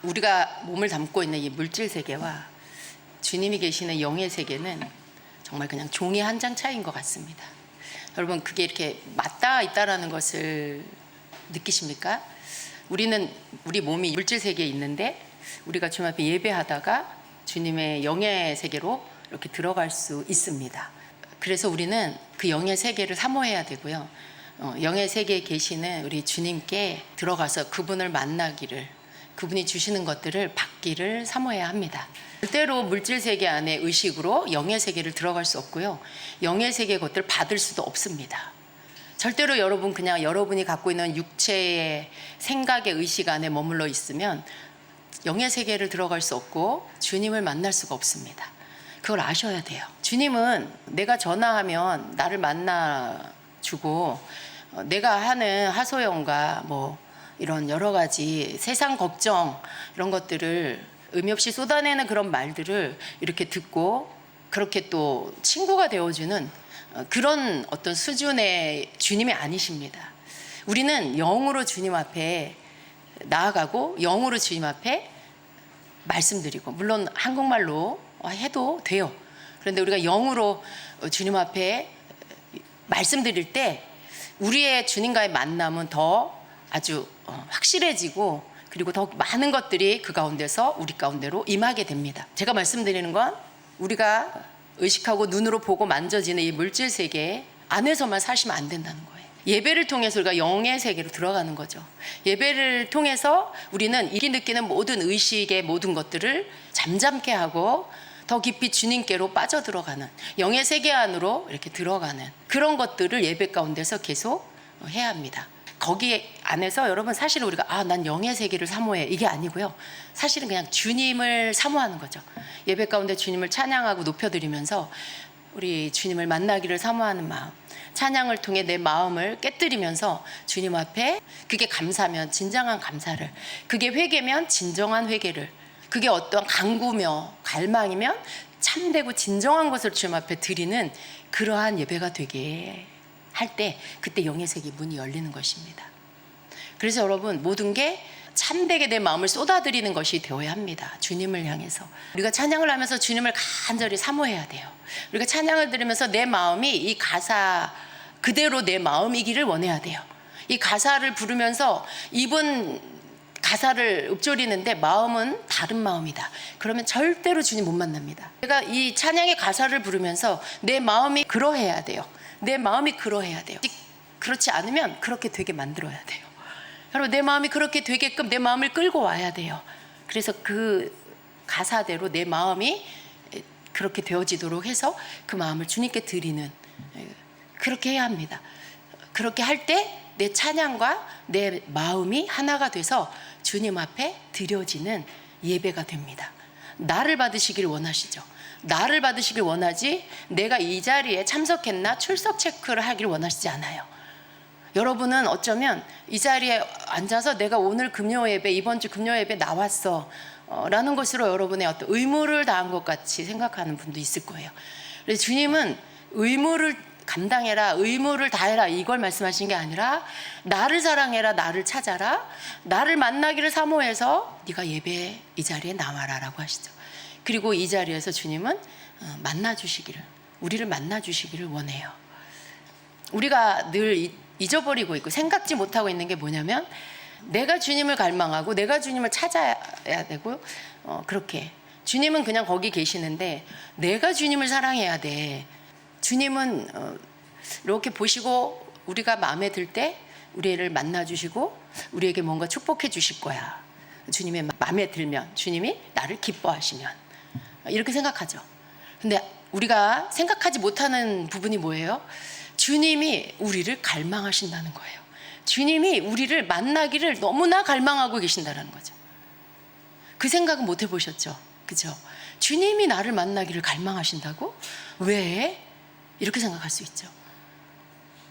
우리가 몸을 담고 있는 이 물질 세계와 주님이 계시는 영의 세계는 정말 그냥 종이 한 장 차이인 것 같습니다. 여러분, 그게 이렇게 맞닿아 있다라는 것을 느끼십니까? 우리 몸이 물질 세계에 있는데 우리가 주님 앞에 예배하다가 주님의 영의 세계로 이렇게 들어갈 수 있습니다. 그래서 우리는 그 영의 세계를 사모해야 되고요. 영의 세계에 계시는 우리 주님께 들어가서 그분을 만나기를, 그분이 주시는 것들을 받기를 사모해야 합니다. 절대로 물질 세계 안에 의식으로 영의 세계를 들어갈 수 없고요. 영의 세계의 것들을 받을 수도 없습니다. 절대로 여러분 그냥 여러분이 갖고 있는 육체의 생각의 의식 안에 머물러 있으면 영의 세계를 들어갈 수 없고 주님을 만날 수가 없습니다. 그걸 아셔야 돼요. 주님은 내가 전화하면 나를 만나주고 내가 하는 하소연과 뭐 이런 여러 가지 세상 걱정 이런 것들을 의미 없이 쏟아내는 그런 말들을 이렇게 듣고 그렇게 또 친구가 되어주는 그런 어떤 수준의 주님이 아니십니다. 우리는 영으로 주님 앞에 나아가고 영으로 주님 앞에 말씀드리고, 물론 한국말로 해도 돼요. 그런데 우리가 영으로 주님 앞에 말씀드릴 때 우리의 주님과의 만남은 더 아주 확실해지고, 그리고 더 많은 것들이 그 가운데서 우리 가운데로 임하게 됩니다. 제가 말씀드리는 건 우리가 의식하고 눈으로 보고 만져지는 이 물질 세계 안에서만 사시면 안 된다는 거예요. 예배를 통해서 우리가 영의 세계로 들어가는 거죠. 예배를 통해서 우리는 이 느끼는 모든 의식의 모든 것들을 잠잠케 하고 더 깊이 주님께로 빠져들어가는, 영의 세계 안으로 이렇게 들어가는 그런 것들을 예배 가운데서 계속 해야 합니다. 거기 안에서 여러분 사실은 우리가 난 영의 세계를 사모해 이게 아니고요. 사실은 그냥 주님을 사모하는 거죠. 예배 가운데 주님을 찬양하고 높여드리면서 우리 주님을 만나기를 사모하는 마음, 찬양을 통해 내 마음을 깨뜨리면서 주님 앞에, 그게 감사면 진정한 감사를, 그게 회개면 진정한 회개를, 그게 어떤 간구며 갈망이면 참되고 진정한 것을 주님 앞에 드리는 그러한 예배가 되게 할 때, 그때 영의 세계 문이 열리는 것입니다. 그래서 여러분, 모든 게 참되게 내 마음을 쏟아드리는 것이 되어야 합니다. 주님을 향해서 우리가 찬양을 하면서 주님을 간절히 사모해야 돼요. 우리가 찬양을 들으면서 내 마음이 이 가사 그대로 내 마음이기를 원해야 돼요. 이 가사를 부르면서 입은 가사를 읊조리는데 마음은 다른 마음이다. 그러면 절대로 주님 못 만납니다. 제가 이 찬양의 가사를 부르면서 내 마음이 그러해야 돼요. 내 마음이 그러해야 돼요. 그렇지 않으면 그렇게 되게 만들어야 돼요. 여러분, 내 마음이 그렇게 되게끔 내 마음을 끌고 와야 돼요. 그래서 그 가사대로 내 마음이 그렇게 되어지도록 해서 그 마음을 주님께 드리는, 그렇게 해야 합니다. 그렇게 할 때 내 찬양과 내 마음이 하나가 돼서 주님 앞에 드려지는 예배가 됩니다. 나를 받으시길 원하시죠. 나를 받으시길 원하지 내가 이 자리에 참석했나 출석 체크를 하길 원하시지 않아요. 여러분은 어쩌면 이 자리에 앉아서 내가 오늘 금요 예배, 이번 주 금요 예배 나왔어 라는 것으로 여러분의 어떤 의무를 다한 것 같이 생각하는 분도 있을 거예요. 그래서 주님은 의무를 감당해라, 의무를 다해라 이걸 말씀하신 게 아니라 나를 사랑해라, 나를 찾아라, 나를 만나기를 사모해서 네가 예배 이 자리에 나와라 라고 하시죠. 그리고 이 자리에서 주님은 만나주시기를, 우리를 만나주시기를 원해요. 우리가 늘 잊어버리고 있고 생각지 못하고 있는 게 뭐냐면, 내가 주님을 갈망하고 내가 주님을 찾아야 되고, 그렇게 주님은 그냥 거기 계시는데 내가 주님을 사랑해야 돼. 주님은 이렇게 보시고 우리가 마음에 들 때 우리를 만나주시고 우리에게 뭔가 축복해 주실 거야. 주님의 마음에 들면, 주님이 나를 기뻐하시면, 이렇게 생각하죠. 근데 우리가 생각하지 못하는 부분이 뭐예요? 주님이 우리를 갈망하신다는 거예요. 주님이 우리를 만나기를 너무나 갈망하고 계신다는 거죠. 그 생각은 못 해보셨죠? 그죠? 주님이 나를 만나기를 갈망하신다고? 왜? 이렇게 생각할 수 있죠.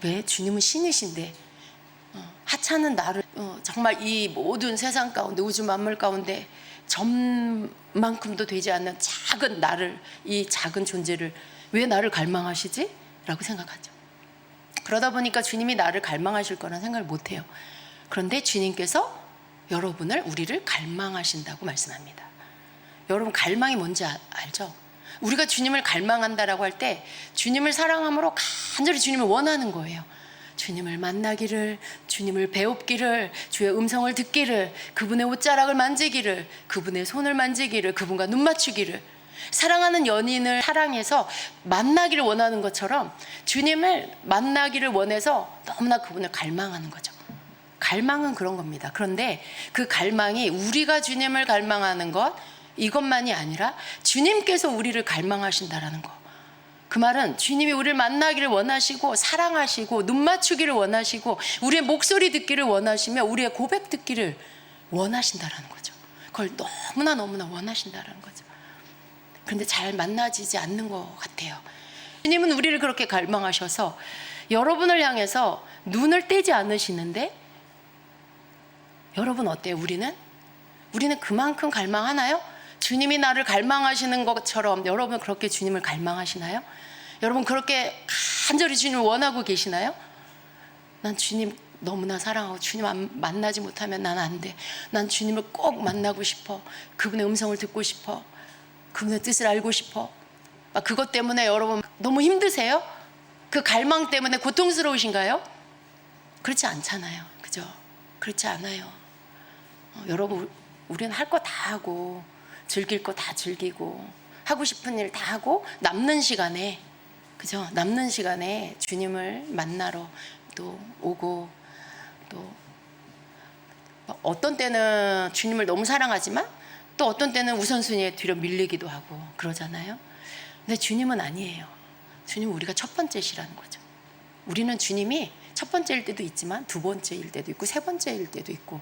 왜? 주님은 신이신데 하찮은 나를 정말 이 모든 세상 가운데, 우주 만물 가운데 점만큼도 되지 않는 작은 나를, 이 작은 존재를 왜 나를 갈망하시지? 라고 생각하죠. 그러다 보니까 주님이 나를 갈망하실 거란 생각을 못해요. 그런데 주님께서 우리를 갈망하신다고 말씀합니다. 여러분, 갈망이 뭔지 알죠? 우리가 주님을 갈망한다라고 할 때 주님을 사랑함으로 간절히 주님을 원하는 거예요. 주님을 만나기를, 주님을 배웁기를, 주의 음성을 듣기를, 그분의 옷자락을 만지기를, 그분의 손을 만지기를, 그분과 눈 맞추기를, 사랑하는 연인을 사랑해서 만나기를 원하는 것처럼 주님을 만나기를 원해서 너무나 그분을 갈망하는 거죠. 갈망은 그런 겁니다. 그런데 그 갈망이 우리가 주님을 갈망하는 것, 이것만이 아니라 주님께서 우리를 갈망하신다라는 거. 그 말은 주님이 우리를 만나기를 원하시고 사랑하시고 눈 맞추기를 원하시고 우리의 목소리 듣기를 원하시며 우리의 고백 듣기를 원하신다라는 거죠. 그걸 너무나 원하신다라는 거죠. 그런데 잘 만나지지 않는 것 같아요. 주님은 우리를 그렇게 갈망하셔서 여러분을 향해서 눈을 떼지 않으시는데, 여러분 어때요? 우리는 그만큼 갈망하나요? 주님이 나를 갈망하시는 것처럼 여러분 그렇게 주님을 갈망하시나요? 여러분 그렇게 간절히 주님을 원하고 계시나요? 난 주님 너무나 사랑하고 주님 만나지 못하면 난 안 돼. 난 주님을 꼭 만나고 싶어. 그분의 음성을 듣고 싶어. 그분의 뜻을 알고 싶어. 그것 때문에 여러분 너무 힘드세요? 그 갈망 때문에 고통스러우신가요? 그렇지 않잖아요. 그죠? 그렇지 않아요. 여러분, 우리는 할 거 다 하고 즐길 거 다 즐기고 하고 싶은 일 다 하고 남는 시간에, 그죠? 남는 시간에 주님을 만나러 또 오고, 또 어떤 때는 주님을 너무 사랑하지만 또 어떤 때는 우선순위에 뒤로 밀리기도 하고 그러잖아요. 근데 주님은 아니에요. 주님은 우리가 첫 번째시라는 거죠. 우리는 주님이 첫 번째일 때도 있지만 두 번째일 때도 있고 세 번째일 때도 있고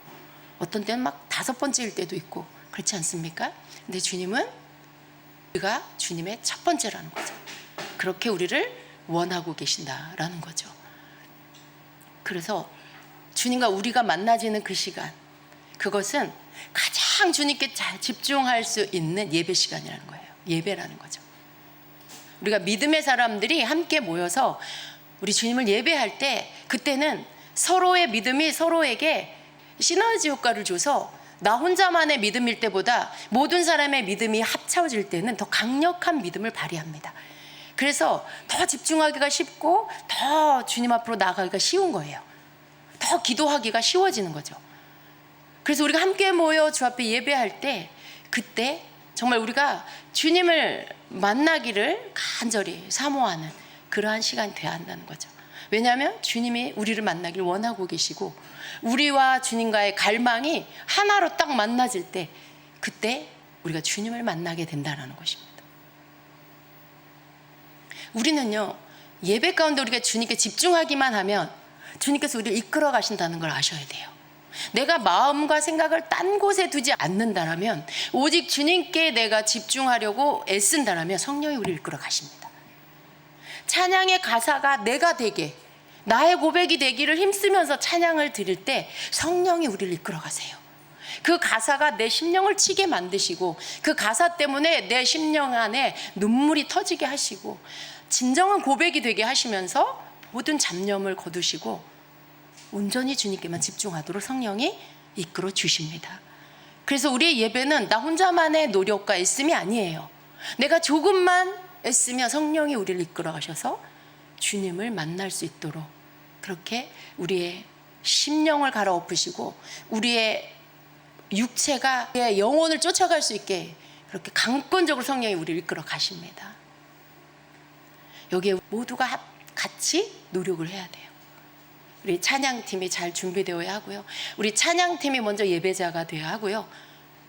어떤 때는 막 다섯 번째일 때도 있고 그렇지 않습니까? 근데 주님은 우리가 주님의 첫 번째라는 거죠. 그렇게 우리를 원하고 계신다라는 거죠. 그래서 주님과 우리가 만나지는 그 시간, 그것은 가장 주님께 잘 집중할 수 있는 예배 시간이라는 거예요. 예배라는 거죠. 우리가 믿음의 사람들이 함께 모여서 우리 주님을 예배할 때, 그때는 서로의 믿음이 서로에게 시너지 효과를 줘서 나 혼자만의 믿음일 때보다 모든 사람의 믿음이 합쳐질 때는 더 강력한 믿음을 발휘합니다. 그래서 더 집중하기가 쉽고 더 주님 앞으로 나아가기가 쉬운 거예요. 더 기도하기가 쉬워지는 거죠. 그래서 우리가 함께 모여 주 앞에 예배할 때, 그때 정말 우리가 주님을 만나기를 간절히 사모하는 그러한 시간이 되어야 한다는 거죠. 왜냐하면 주님이 우리를 만나길 원하고 계시고 우리와 주님과의 갈망이 하나로 딱 만나질 때, 그때 우리가 주님을 만나게 된다는 것입니다. 우리는요, 예배 가운데 우리가 주님께 집중하기만 하면 주님께서 우리를 이끌어 가신다는 걸 아셔야 돼요. 내가 마음과 생각을 딴 곳에 두지 않는다라면, 오직 주님께 내가 집중하려고 애쓴다라면 성령이 우리를 이끌어 가십니다. 찬양의 가사가 내가 되게, 나의 고백이 되기를 힘쓰면서 찬양을 드릴 때 성령이 우리를 이끌어 가세요. 그 가사가 내 심령을 치게 만드시고 그 가사 때문에 내 심령 안에 눈물이 터지게 하시고 진정한 고백이 되게 하시면서 모든 잡념을 거두시고 온전히 주님께만 집중하도록 성령이 이끌어 주십니다. 그래서 우리의 예배는 나 혼자만의 노력과 애씀이 아니에요. 내가 조금만 애쓰며 성령이 우리를 이끌어 가셔서 주님을 만날 수 있도록 그렇게 우리의 심령을 갈아엎으시고 우리의 육체가 우리의 영혼을 쫓아갈 수 있게 그렇게 강권적으로 성령이 우리를 이끌어 가십니다. 여기에 모두가 같이 노력을 해야 돼요. 우리 찬양팀이 잘 준비되어야 하고요. 우리 찬양팀이 먼저 예배자가 되어야 하고요.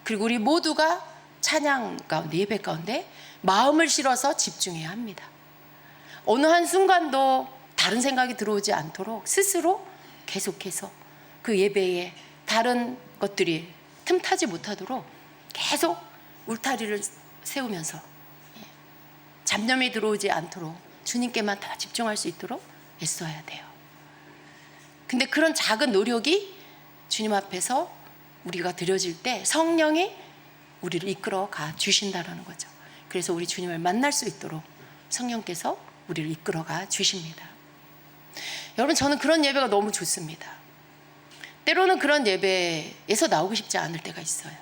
그리고 우리 모두가 찬양 가운데, 예배 가운데 마음을 실어서 집중해야 합니다. 어느 한순간도 다른 생각이 들어오지 않도록 스스로 계속해서 그 예배에 다른 것들이 틈타지 못하도록 계속 울타리를 세우면서 잡념이 들어오지 않도록 주님께만 더 집중할 수 있도록 애써야 돼요. 근데 그런 작은 노력이 주님 앞에서 우리가 드려질 때 성령이 우리를 이끌어 가 주신다는 거죠. 그래서 우리 주님을 만날 수 있도록 성령께서 우리를 이끌어 가 주십니다. 여러분, 저는 그런 예배가 너무 좋습니다. 때로는 그런 예배에서 나오고 싶지 않을 때가 있어요.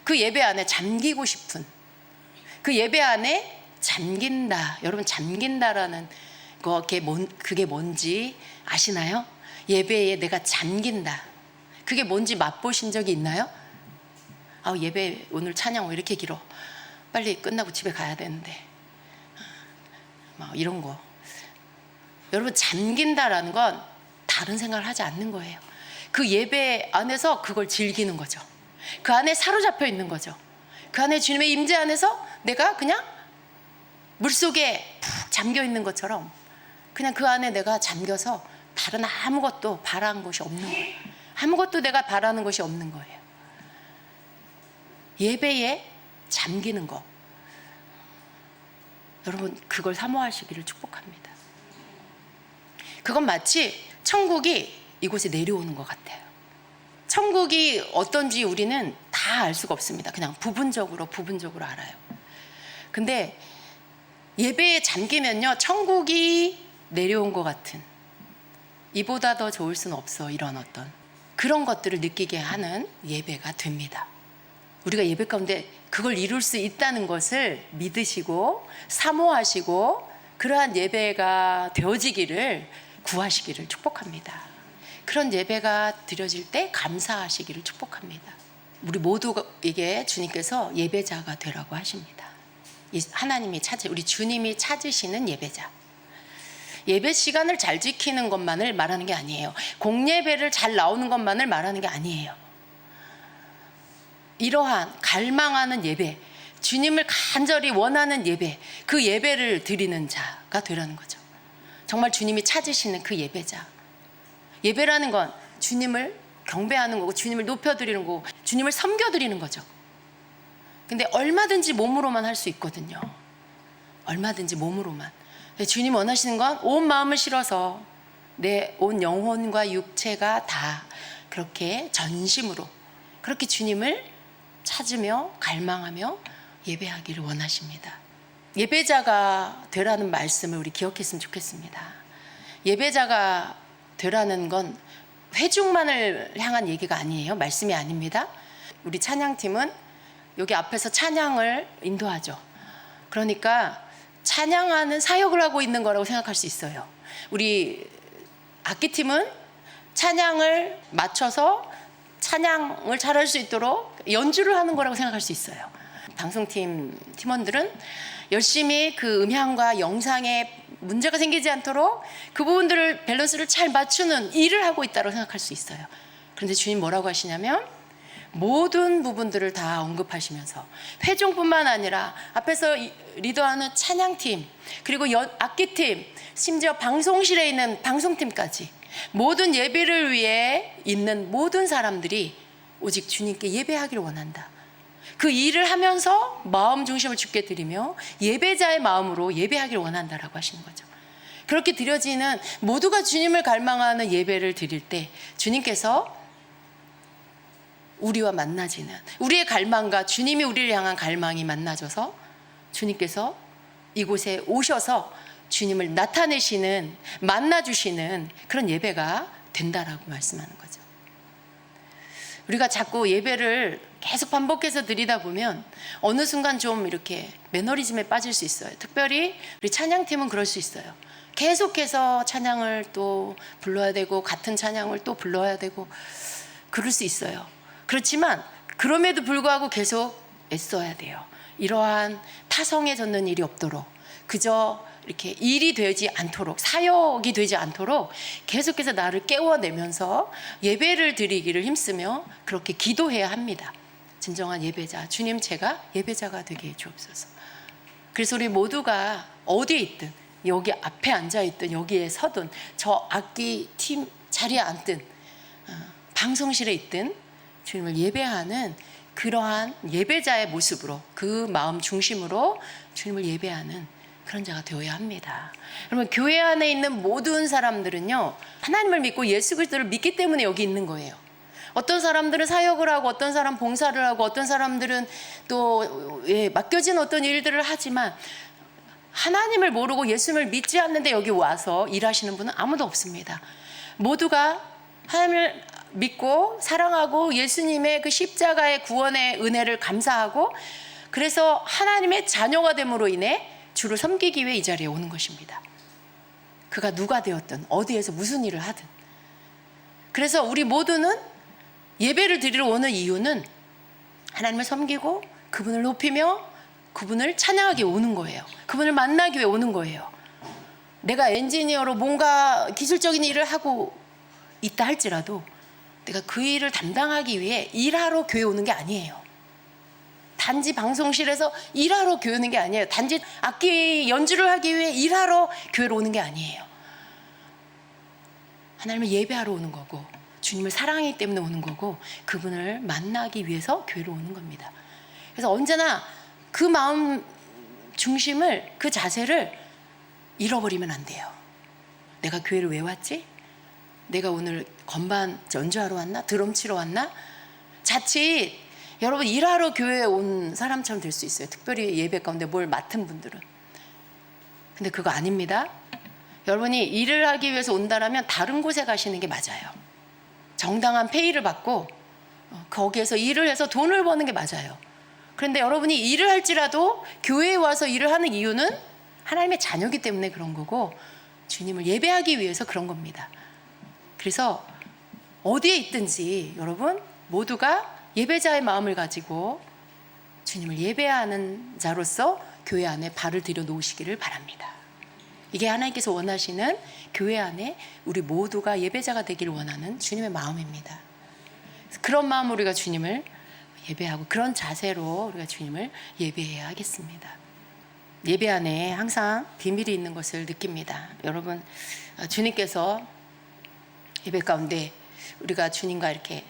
그 예배 안에 잠기고 싶은, 그 예배 안에 잠긴다. 여러분, 잠긴다라는 그게 뭔지 아시나요? 예배에 내가 잠긴다. 그게 뭔지 맛보신 적이 있나요? 예배 오늘 찬양 왜 이렇게 길어? 빨리 끝나고 집에 가야 되는데. 이런 거. 여러분, 잠긴다라는 건 다른 생각을 하지 않는 거예요. 그 예배 안에서 그걸 즐기는 거죠. 그 안에 사로잡혀 있는 거죠. 그 안에 주님의 임재 안에서 내가 그냥 물속에 푹 잠겨 있는 것처럼 그냥 그 안에 내가 잠겨서 다른 아무것도 바라는 것이 없는 거예요. 아무것도 내가 바라는 것이 없는 거예요. 예배에 잠기는 거. 여러분, 그걸 사모하시기를 축복합니다. 그건 마치 천국이 이곳에 내려오는 것 같아요. 천국이 어떤지 우리는 다 알 수가 없습니다. 그냥 부분적으로 알아요. 근데 예배에 잠기면요, 천국이 내려온 것 같은, 이보다 더 좋을 수는 없어, 이런 어떤 그런 것들을 느끼게 하는 예배가 됩니다. 우리가 예배 가운데 그걸 이룰 수 있다는 것을 믿으시고 사모하시고 그러한 예배가 되어지기를 구하시기를 축복합니다. 그런 예배가 드려질 때 감사하시기를 축복합니다. 우리 모두에게 주님께서 예배자가 되라고 하십니다. 우리 주님이 찾으시는 예배자. 예배 시간을 잘 지키는 것만을 말하는 게 아니에요. 공예배를 잘 나오는 것만을 말하는 게 아니에요. 이러한 갈망하는 예배, 주님을 간절히 원하는 예배, 그 예배를 드리는 자가 되라는 거죠. 정말 주님이 찾으시는 그 예배자. 예배라는 건 주님을 경배하는 거고, 주님을 높여드리는 거고, 주님을 섬겨드리는 거죠. 근데 얼마든지 몸으로만 할 수 있거든요. 얼마든지 몸으로만. 주님 원하시는 건 온 마음을 실어서 내 온 영혼과 육체가 다 그렇게 전심으로 그렇게 주님을 찾으며 갈망하며 예배하기를 원하십니다. 예배자가 되라는 말씀을 우리 기억했으면 좋겠습니다. 예배자가 되라는 건 회중만을 향한 얘기가 아니에요. 말씀이 아닙니다. 우리 찬양팀은 여기 앞에서 찬양을 인도하죠. 그러니까 찬양하는 사역을 하고 있는 거라고 생각할 수 있어요. 우리 악기팀은 찬양을 맞춰서 찬양을 잘할 수 있도록 연주를 하는 거라고 생각할 수 있어요. 방송팀 팀원들은 열심히 그 음향과 영상에 문제가 생기지 않도록 그 부분들을 밸런스를 잘 맞추는 일을 하고 있다고 생각할 수 있어요. 그런데 주님 뭐라고 하시냐면 모든 부분들을 다 언급하시면서 회중뿐만 아니라 앞에서 리더하는 찬양팀, 그리고 악기팀, 심지어 방송실에 있는 방송팀까지 모든 예배를 위해 있는 모든 사람들이 오직 주님께 예배하기를 원한다. 그 일을 하면서 마음 중심을 주께 드리며 예배자의 마음으로 예배하기를 원한다라고 하시는 거죠. 그렇게 드려지는 모두가 주님을 갈망하는 예배를 드릴 때 주님께서 우리와 만나지는, 우리의 갈망과 주님이 우리를 향한 갈망이 만나져서 주님께서 이곳에 오셔서 주님을 나타내시는, 만나주시는 그런 예배가 된다라고 말씀하는 거죠. 우리가 자꾸 예배를 계속 반복해서 드리다 보면 어느 순간 좀 이렇게 매너리즘에 빠질 수 있어요. 특별히 우리 찬양팀은 그럴 수 있어요. 계속해서 찬양을 또 불러야 되고 같은 찬양을 또 불러야 되고 그럴 수 있어요. 그렇지만 그럼에도 불구하고 계속 애써야 돼요. 이러한 타성에 젖는 일이 없도록, 그저 이렇게 일이 되지 않도록, 사역이 되지 않도록 계속해서 나를 깨워내면서 예배를 드리기를 힘쓰며 그렇게 기도해야 합니다. 진정한 예배자, 주님 제가 예배자가 되게 해 주옵소서. 그래서 우리 모두가 어디에 있든, 여기 앞에 앉아있든 여기에 서든 저 악기 팀 자리에 앉든 방송실에 있든 주님을 예배하는 그러한 예배자의 모습으로, 그 마음 중심으로 주님을 예배하는 그런 자가 되어야 합니다. 여러분, 교회 안에 있는 모든 사람들은요, 하나님을 믿고 예수 그리스도를 믿기 때문에 여기 있는 거예요. 어떤 사람들은 사역을 하고, 어떤 사람 봉사를 하고, 어떤 사람들은 또 맡겨진 어떤 일들을 하지만 하나님을 모르고 예수님을 믿지 않는데 여기 와서 일하시는 분은 아무도 없습니다. 모두가 하나님을 믿고 사랑하고 예수님의 그 십자가의 구원의 은혜를 감사하고 그래서 하나님의 자녀가 됨으로 인해 주를 섬기기 위해 이 자리에 오는 것입니다. 그가 누가 되었든 어디에서 무슨 일을 하든. 그래서 우리 모두는 예배를 드리러 오는 이유는 하나님을 섬기고 그분을 높이며 그분을 찬양하기 위해 오는 거예요. 그분을 만나기 위해 오는 거예요. 내가 엔지니어로 뭔가 기술적인 일을 하고 있다 할지라도 내가 그 일을 담당하기 위해 일하러 교회 오는 게 아니에요. 단지 방송실에서 일하러 교회 오는 게 아니에요. 단지 악기 연주를 하기 위해 일하러 교회로 오는 게 아니에요. 하나님을 예배하러 오는 거고 주님을 사랑하기 때문에 오는 거고 그분을 만나기 위해서 교회로 오는 겁니다. 그래서 언제나 그 마음 중심을, 그 자세를 잃어버리면 안 돼요. 내가 교회를 왜 왔지? 내가 오늘 건반 연주하러 왔나? 드럼 치러 왔나? 자칫 여러분 일하러 교회에 온 사람처럼 될 수 있어요. 특별히 예배 가운데 뭘 맡은 분들은. 근데 그거 아닙니다. 여러분이 일을 하기 위해서 온다라면 다른 곳에 가시는 게 맞아요. 정당한 페이를 받고 거기에서 일을 해서 돈을 버는 게 맞아요. 그런데 여러분이 일을 할지라도 교회에 와서 일을 하는 이유는 하나님의 자녀이기 때문에 그런 거고 주님을 예배하기 위해서 그런 겁니다. 그래서 어디에 있든지 여러분 모두가 예배자의 마음을 가지고 주님을 예배하는 자로서 교회 안에 발을 들여 놓으시기를 바랍니다. 이게 하나님께서 원하시는 교회 안에 우리 모두가 예배자가 되기를 원하는 주님의 마음입니다. 그런 마음으로 우리가 주님을 예배하고 그런 자세로 우리가 주님을 예배해야 하겠습니다. 예배 안에 항상 비밀이 있는 것을 느낍니다. 여러분, 주님께서 예배 가운데 우리가 주님과 이렇게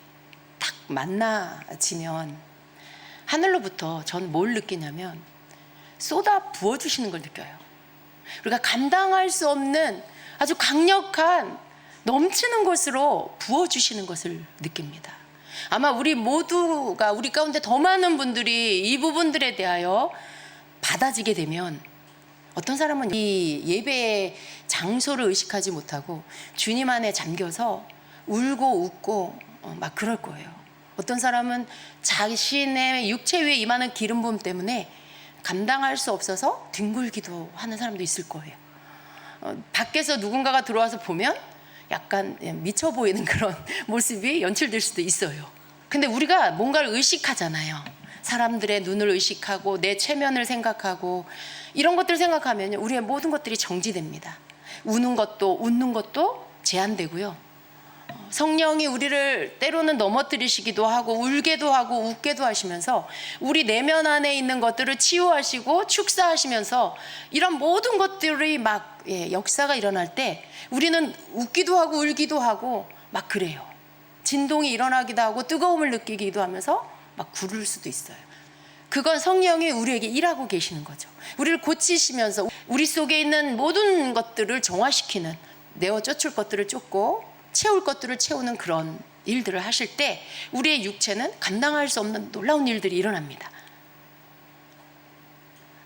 딱 만나지면 하늘로부터 전 뭘 느끼냐면 쏟아 부어주시는 걸 느껴요. 우리가 감당할 수 없는 아주 강력한 넘치는 것으로 부어주시는 것을 느낍니다. 아마 우리 모두가 우리 가운데 더 많은 분들이 이 부분들에 대하여 받아지게 되면 어떤 사람은 이 예배의 장소를 의식하지 못하고 주님 안에 잠겨서 울고 웃고 막 그럴 거예요. 어떤 사람은 자신의 육체 위에 임하는 기름 부음 때문에 감당할 수 없어서 뒹굴기도 하는 사람도 있을 거예요. 밖에서 누군가가 들어와서 보면 약간 미쳐 보이는 그런 모습이 연출될 수도 있어요. 근데 우리가 뭔가를 의식하잖아요. 사람들의 눈을 의식하고 내 체면을 생각하고 이런 것들을 생각하면 우리의 모든 것들이 정지됩니다. 우는 것도 웃는 것도 제한되고요. 성령이 우리를 때로는 넘어뜨리시기도 하고 울게도 하고 웃게도 하시면서 우리 내면 안에 있는 것들을 치유하시고 축사하시면서 이런 모든 것들이 막 역사가 일어날 때 우리는 웃기도 하고 울기도 하고 막 그래요. 진동이 일어나기도 하고 뜨거움을 느끼기도 하면서 막 구를 수도 있어요. 그건 성령이 우리에게 일하고 계시는 거죠. 우리를 고치시면서 우리 속에 있는 모든 것들을 정화시키는, 내어 쫓을 것들을 쫓고 채울 것들을 채우는 그런 일들을 하실 때 우리의 육체는 감당할 수 없는 놀라운 일들이 일어납니다.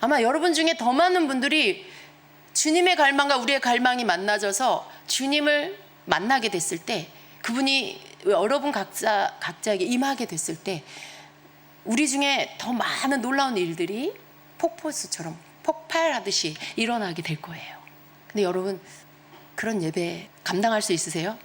아마 여러분 중에 더 많은 분들이 주님의 갈망과 우리의 갈망이 만나져서 주님을 만나게 됐을 때, 그분이 여러분 각자에게 임하게 됐을 때 우리 중에 더 많은 놀라운 일들이 폭포수처럼 폭발하듯이 일어나게 될 거예요. 근데 여러분, 그런 예배 감당할 수 있으세요?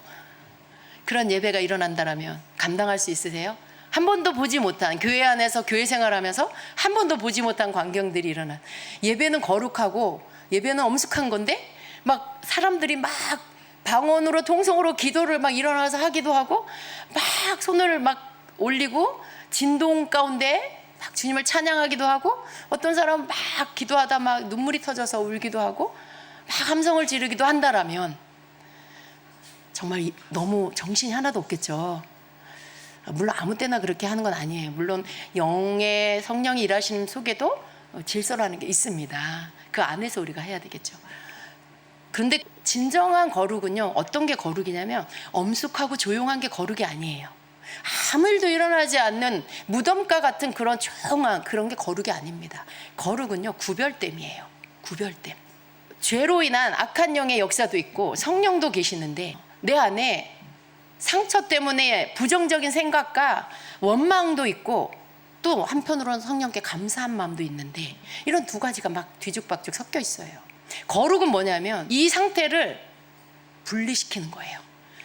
그런 예배가 일어난다면 감당할 수 있으세요? 한 번도 보지 못한, 교회 안에서 교회 생활하면서 한 번도 보지 못한 광경들이 일어난, 예배는 거룩하고 예배는 엄숙한 건데 막 사람들이 막 방언으로 통성으로 기도를 막 일어나서 하기도 하고 막 손을 막 올리고 진동 가운데 막 주님을 찬양하기도 하고, 어떤 사람은 막 기도하다 막 눈물이 터져서 울기도 하고 막 함성을 지르기도 한다라면 정말 너무 정신이 하나도 없겠죠. 물론 아무 때나 그렇게 하는 건 아니에요. 물론 영의 성령이 일하시는 속에도 질서라는 게 있습니다. 그 안에서 우리가 해야 되겠죠. 그런데 진정한 거룩은요, 어떤 게 거룩이냐면 엄숙하고 조용한 게 거룩이 아니에요. 아무 일도 일어나지 않는 무덤가 같은 그런 조용한 그런 게 거룩이 아닙니다. 거룩은요, 구별됨이에요. 구별됨. 죄로 인한 악한 영의 역사도 있고 성령도 계시는데 내 안에 상처 때문에 부정적인 생각과 원망도 있고 또 한편으로는 성령께 감사한 마음도 있는데 이런 두 가지가 막 뒤죽박죽 섞여 있어요. 거룩은 뭐냐면 이 상태를 분리시키는 거예요.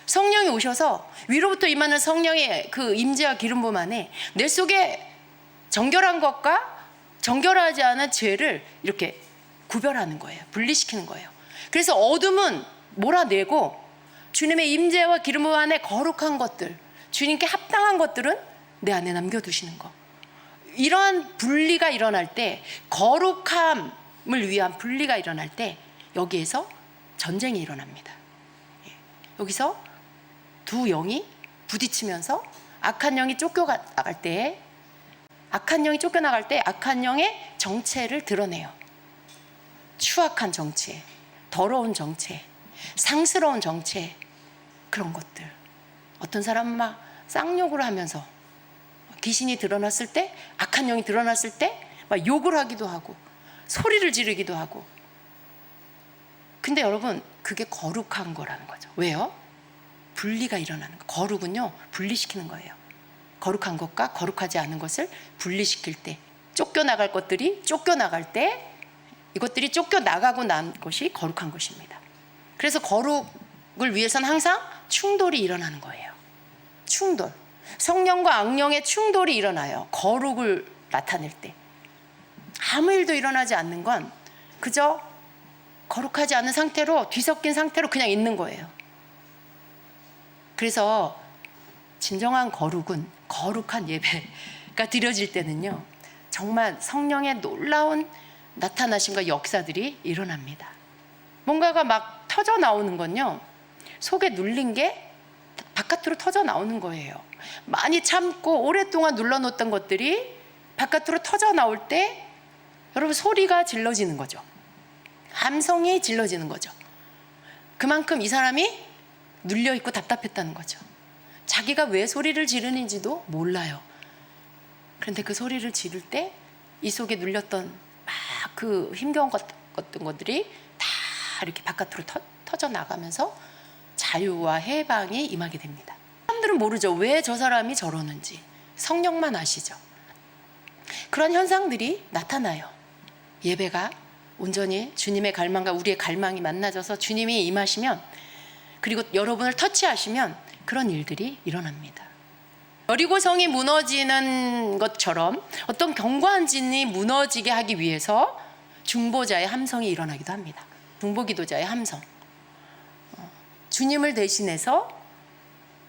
성령이 오셔서 위로부터 임하는 성령의 그 임재와 기름 부음 안에 내 속에 정결한 것과 정결하지 않은 죄를 이렇게 구별하는 거예요. 분리시키는 거예요. 그래서 어둠은 몰아내고 주님의 임재와 기름 부음 안에 거룩한 것들, 주님께 합당한 것들은 내 안에 남겨두시는 거. 이러한 분리가 일어날 때, 거룩함을 위한 분리가 일어날 때 여기에서 전쟁이 일어납니다. 여기서 두 영이 부딪히면서 악한 영이 쫓겨나갈 때 악한 영의 정체를 드러내요. 추악한 정체, 더러운 정체, 상스러운 정체, 그런 것들. 어떤 사람은 막 쌍욕을 하면서 귀신이 드러났을 때, 악한 영이 드러났을 때 막 욕을 하기도 하고 소리를 지르기도 하고. 근데 여러분, 그게 거룩한 거라는 거죠. 왜요? 분리가 일어나는 거. 거룩은요, 분리시키는 거예요. 거룩한 것과 거룩하지 않은 것을 분리시킬 때, 쫓겨나갈 것들이 쫓겨나갈 때, 이것들이 쫓겨나가고 난 것이 거룩한 것입니다. 그래서 거룩을 위해서는 항상 충돌이 일어나는 거예요. 충돌. 성령과 악령의 충돌이 일어나요. 거룩을 나타낼 때. 아무 일도 일어나지 않는 건 그저 거룩하지 않은 상태로, 뒤섞인 상태로 그냥 있는 거예요. 그래서 진정한 거룩은, 거룩한 예배가 드려질 때는요, 정말 성령의 놀라운 나타나심과 역사들이 일어납니다. 뭔가가 막 터져 나오는 건요, 속에 눌린 게 바깥으로 터져 나오는 거예요. 많이 참고 오랫동안 눌러놓던 것들이 바깥으로 터져 나올 때 여러분, 소리가 질러지는 거죠. 함성이 질러지는 거죠. 그만큼 이 사람이 눌려있고 답답했다는 거죠. 자기가 왜 소리를 지르는지도 몰라요. 그런데 그 소리를 지를 때 이 속에 눌렸던 막 그 힘겨운 어떤 것들이 다 이렇게 바깥으로 터져 나가면서 자유와 해방이 임하게 됩니다. 사람들은 모르죠. 왜 저 사람이 저러는지. 성령만 아시죠. 그런 현상들이 나타나요. 예배가 온전히 주님의 갈망과 우리의 갈망이 만나져서 주님이 임하시면, 그리고 여러분을 터치하시면 그런 일들이 일어납니다. 여리고성이 무너지는 것처럼 어떤 견고한 진이 무너지게 하기 위해서 중보자의 함성이 일어나기도 합니다. 중보기도자의 함성. 주님을 대신해서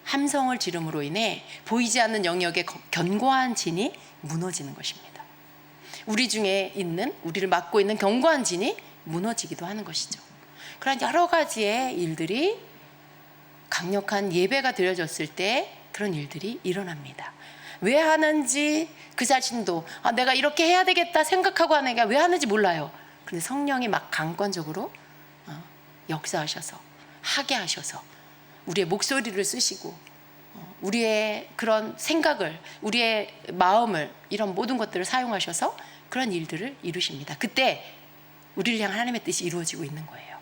함성을 지름으로 인해 보이지 않는 영역의 견고한 진이 무너지는 것입니다. 우리 중에 있는, 우리를 막고 있는 견고한 진이 무너지기도 하는 것이죠. 그런 여러 가지의 일들이, 강력한 예배가 드려졌을 때 그런 일들이 일어납니다. 왜 하는지 그 자신도 내가 이렇게 해야 되겠다 생각하고 하는 게 왜 하는지 몰라요. 근데 성령이 막 강권적으로 역사하셔서, 하게 하셔서 우리의 목소리를 쓰시고 우리의 그런 생각을, 우리의 마음을, 이런 모든 것들을 사용하셔서 그런 일들을 이루십니다. 그때 우리를 향한 하나님의 뜻이 이루어지고 있는 거예요.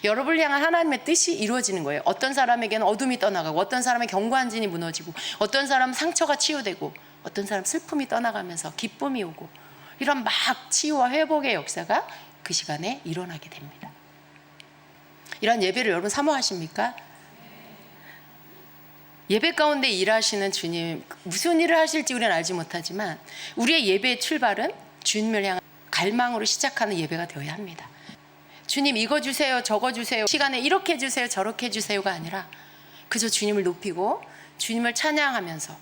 여러분을 향한 하나님의 뜻이 이루어지는 거예요. 어떤 사람에게는 어둠이 떠나가고, 어떤 사람의 견고한 진이 무너지고, 어떤 사람은 상처가 치유되고, 어떤 사람은 슬픔이 떠나가면서 기쁨이 오고, 이런 막 치유와 회복의 역사가 그 시간에 일어나게 됩니다. 이런 예배를 여러분 사모하십니까? 예배 가운데 일하시는 주님, 무슨 일을 하실지 우리는 알지 못하지만 우리의 예배의 출발은 주님을 향한 갈망으로 시작하는 예배가 되어야 합니다. 주님 이거 주세요, 저거 주세요, 시간에 이렇게 해주세요, 저렇게 해주세요가 아니라 그저 주님을 높이고 주님을 찬양하면서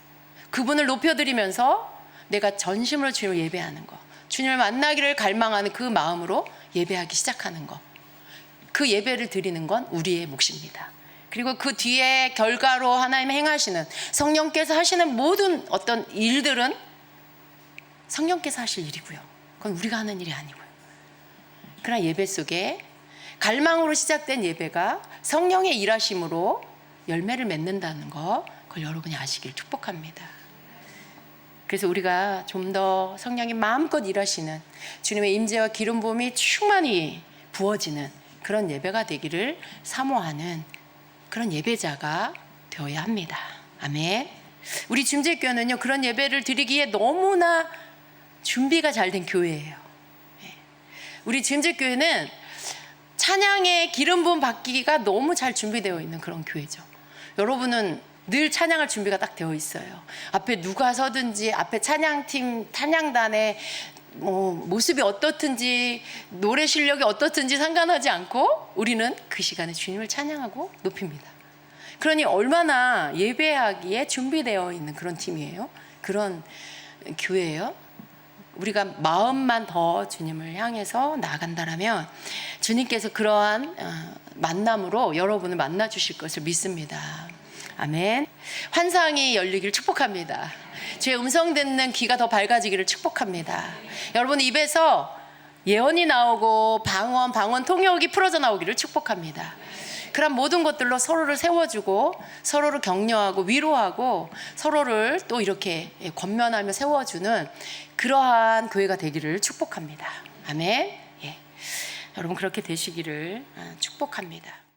그분을 높여드리면서 내가 전심으로 주님을 예배하는 거, 주님을 만나기를 갈망하는 그 마음으로 예배하기 시작하는 거, 그 예배를 드리는 건 우리의 몫입니다. 그리고 그 뒤에 결과로 하나님 행하시는, 성령께서 하시는 모든 어떤 일들은 성령께서 하실 일이고요, 그건 우리가 하는 일이 아니고요. 그러나 예배 속에 갈망으로 시작된 예배가 성령의 일하심으로 열매를 맺는다는 거, 그걸 여러분이 아시길 축복합니다. 그래서 우리가 좀 더 성령이 마음껏 일하시는, 주님의 임재와 기름 부음이 충만히 부어지는 그런 예배가 되기를 사모하는 그런 예배자가 되어야 합니다. 아멘. 우리 중재교회는요, 그런 예배를 드리기에 너무나 준비가 잘 된 교회예요. 우리 중재교회는 찬양의 기름 부음 받기가 너무 잘 준비되어 있는 그런 교회죠. 여러분은 늘 찬양할 준비가 딱 되어 있어요. 앞에 누가 서든지, 앞에 찬양팀, 찬양단의 모습이 어떻든지, 노래 실력이 어떻든지 상관하지 않고 우리는 그 시간에 주님을 찬양하고 높입니다. 그러니 얼마나 예배하기에 준비되어 있는 그런 팀이에요. 그런 교회예요. 우리가 마음만 더 주님을 향해서 나아간다라면 주님께서 그러한 만남으로 여러분을 만나 주실 것을 믿습니다. 아멘. 환상이 열리기를 축복합니다. 주의 음성 듣는 귀가 더 밝아지기를 축복합니다. 여러분 입에서 예언이 나오고 방언 통역이 풀어져 나오기를 축복합니다. 그런 모든 것들로 서로를 세워주고 서로를 격려하고 위로하고 서로를 또 이렇게 권면하며 세워주는 그러한 교회가 되기를 축복합니다. 아멘. 예. 여러분 그렇게 되시기를 축복합니다.